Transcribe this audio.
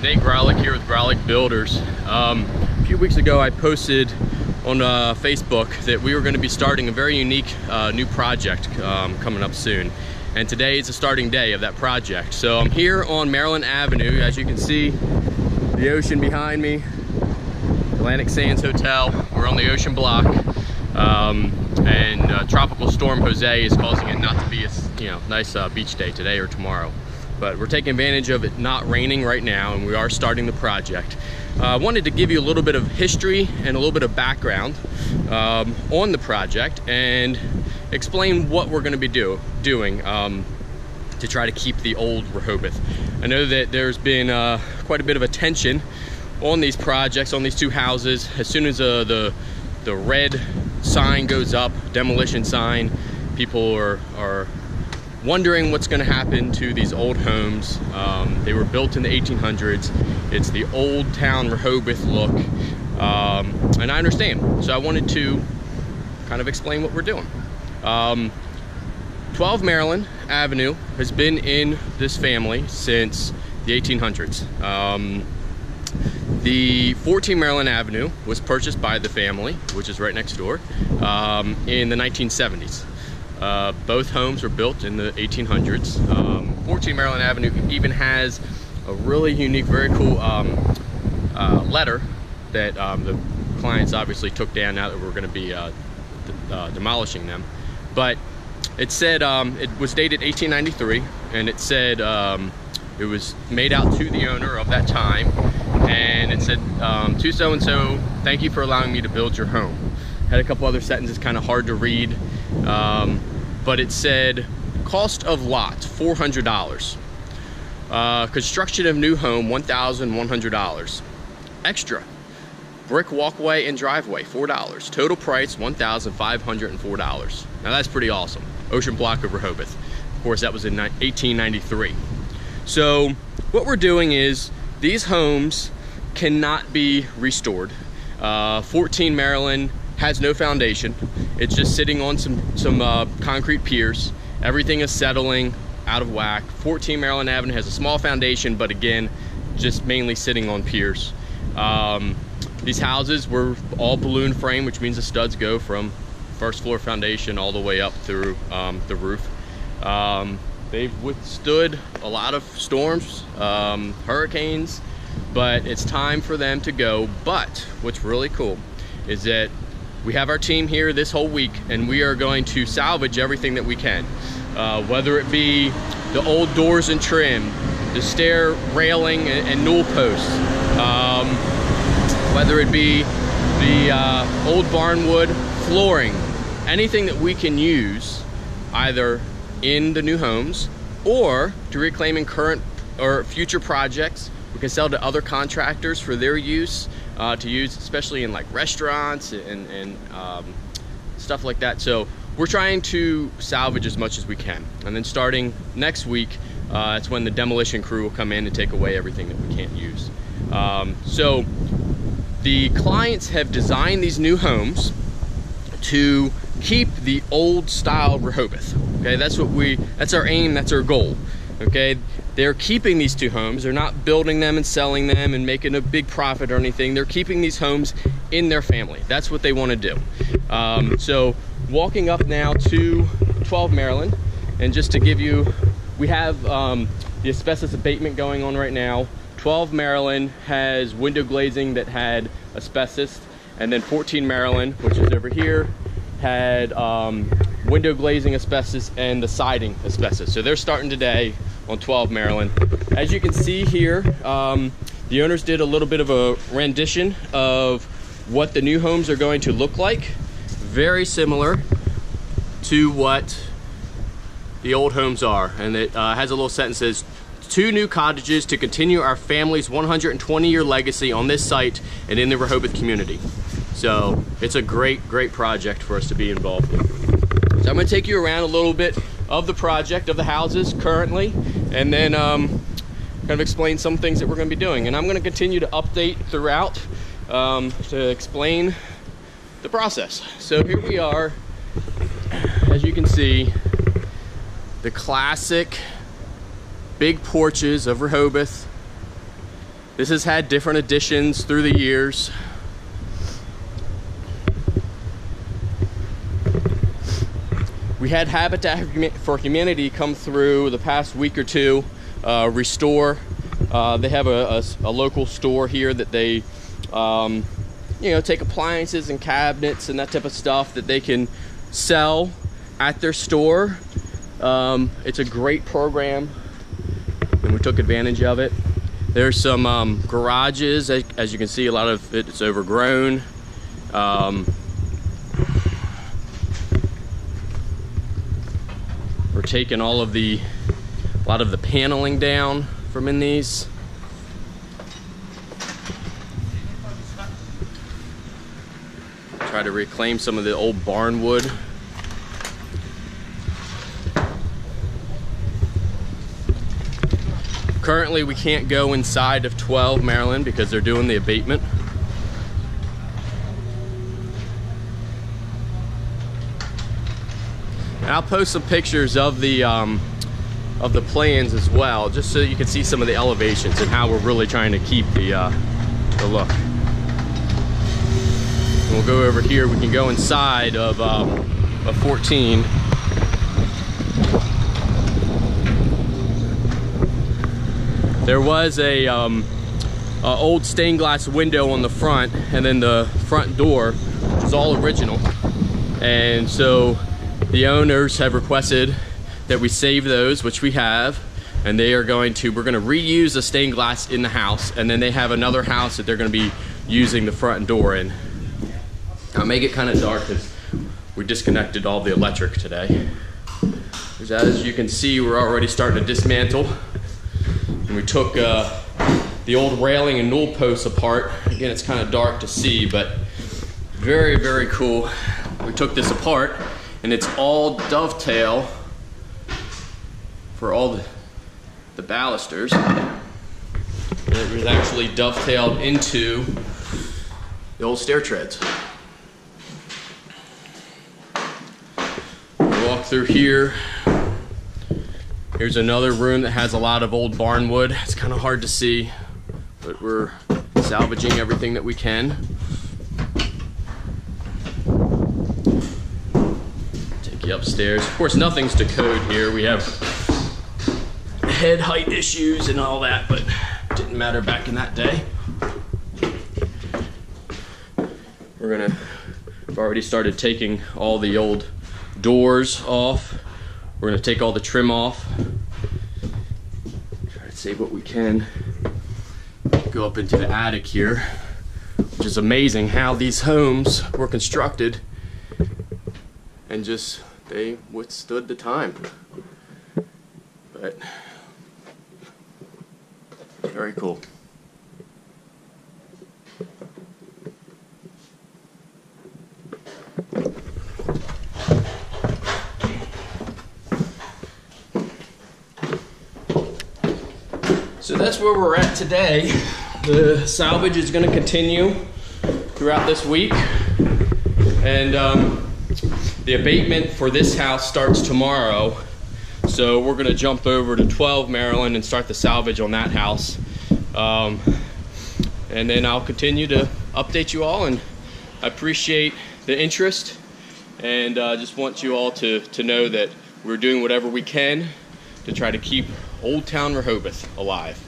Nate Grolick here with Grolick Builders. A few weeks ago I posted on Facebook that we were going to be starting a very unique new project coming up soon. And today is the starting day of that project. So I'm here on Maryland Avenue. As you can see, the ocean behind me, Atlantic Sands Hotel. We're on the ocean block. Tropical Storm Jose is causing it not to be a nice beach day today or tomorrow. But we're taking advantage of it not raining right now, and we are starting the project. I wanted to give you a little bit of history and a little bit of background on the project and explain what we're going to be doing to try to keep the old Rehoboth. I know that there's been quite a bit of attention on these projects, on these two houses. As soon as the red sign goes up, demolition sign, people are wondering what's going to happen to these old homes. They were built in the 1800s. It's the old town Rehoboth look, and I understand. So I wanted to kind of explain what we're doing. 12 Maryland Avenue has been in this family since the 1800s. The 14 Maryland Avenue was purchased by the family, which is right next door, in the 1970s. Both homes were built in the 1800s. 14 Maryland Avenue even has a really unique, very cool letter that the clients obviously took down now that we're going to be demolishing them. But it said, it was dated 1893, and it said it was made out to the owner of that time, and it said, to so-and-so, thank you for allowing me to build your home. Had a couple other sentences, kind of hard to read. But it said, cost of lot, $400. Construction of new home, $1,100. Extra, brick walkway and driveway, $4. Total price, $1,504. Now that's pretty awesome. Ocean block of Rehoboth. Of course, that was in 1893. So what we're doing is, these homes cannot be restored. 14 Maryland has no foundation. It's just sitting on some concrete piers. Everything is settling out of whack. 14 Maryland Avenue has a small foundation, but again, just mainly sitting on piers. These houses were all balloon frame, which means the studs go from first floor foundation all the way up through the roof. They've withstood a lot of storms, hurricanes, but it's time for them to go. But what's really cool is that we have our team here this whole week, and we are going to salvage everything that we can. Whether it be the old doors and trim, the stair railing and newel posts, whether it be the old barnwood flooring, anything that we can use either in the new homes or to reclaiming current or future projects. We can sell to other contractors for their use, to use especially in like restaurants and stuff like that. So we're trying to salvage as much as we can. And then starting next week, it's when the demolition crew will come in and take away everything that we can't use. So the clients have designed these new homes to keep the old style Rehoboth. Okay, that's our aim, that's our goal. Okay, they're keeping these two homes. They're not building them and selling them and making a big profit or anything. They're keeping these homes in their family. That's what they want to do. So walking up now to 12 Maryland, and just to give you, we have the asbestos abatement going on right now. 12 Maryland has window glazing that had asbestos, and then 14 Maryland, which is over here, had window glazing asbestos and the siding asbestos. So they're starting today on 12 Maryland. As you can see here, the owners did a little bit of a rendition of what the new homes are going to look like. Very similar to what the old homes are. And it has a little sentence that says, 2 new cottages to continue our family's 120-year legacy on this site and in the Rehoboth community. So it's a great project for us to be involved in. So I'm going to take you around a little bit of the project, of the houses currently, and then kind of explain some things that we're going to be doing. And I'm going to continue to update throughout to explain the process. So here we are, as you can see, the classic big porches of Rehoboth. This has had different additions through the years. We had Habitat for Humanity come through the past week or two, restore. They have a local store here that they, you know, take appliances and cabinets and that type of stuff that they can sell at their store. It's a great program, and we took advantage of it. There's some garages, as you can see, a lot of it's overgrown. We're taking a lot of the paneling down from in these. Try to reclaim some of the old barn wood. Currently, we can't go inside of 12 Maryland because they're doing the abatement. And I'll post some pictures of the plans as well, just so you can see some of the elevations and how we're really trying to keep the look. And we'll go over here. We can go inside of 14. There was a old stained glass window on the front, and then the front door, which is all original. And so the owners have requested that we save those, which we have, and we're going to reuse the stained glass in the house, and then they have another house that they're going to be using the front door in. I'll make it kind of dark because we disconnected all the electric today. As you can see, we're already starting to dismantle. And we took the old railing and newel posts apart. Again, it's kind of dark to see, but very, very cool. We took this apart, and it's all dovetail for all the balusters. It was actually dovetailed into the old stair treads. Walk through here. Here's another room that has a lot of old barn wood. It's kind of hard to see, but we're salvaging everything that we can. Take you upstairs. Of course, nothing's to code here. We have head height issues and all that, but it didn't matter back in that day. We've already started taking all the old doors off. We're going to take all the trim off. Try to save what we can. Go up into the attic here, which is amazing how these homes were constructed and just they withstood the time. But very cool. So that's where we're at today. The salvage is going to continue throughout this week, and the abatement for this house starts tomorrow. So we're going to jump over to 12 Maryland and start the salvage on that house, and then I'll continue to update you all. And I appreciate the interest, and just want you all to know that we're doing whatever we can to try to keep Old Town Rehoboth alive.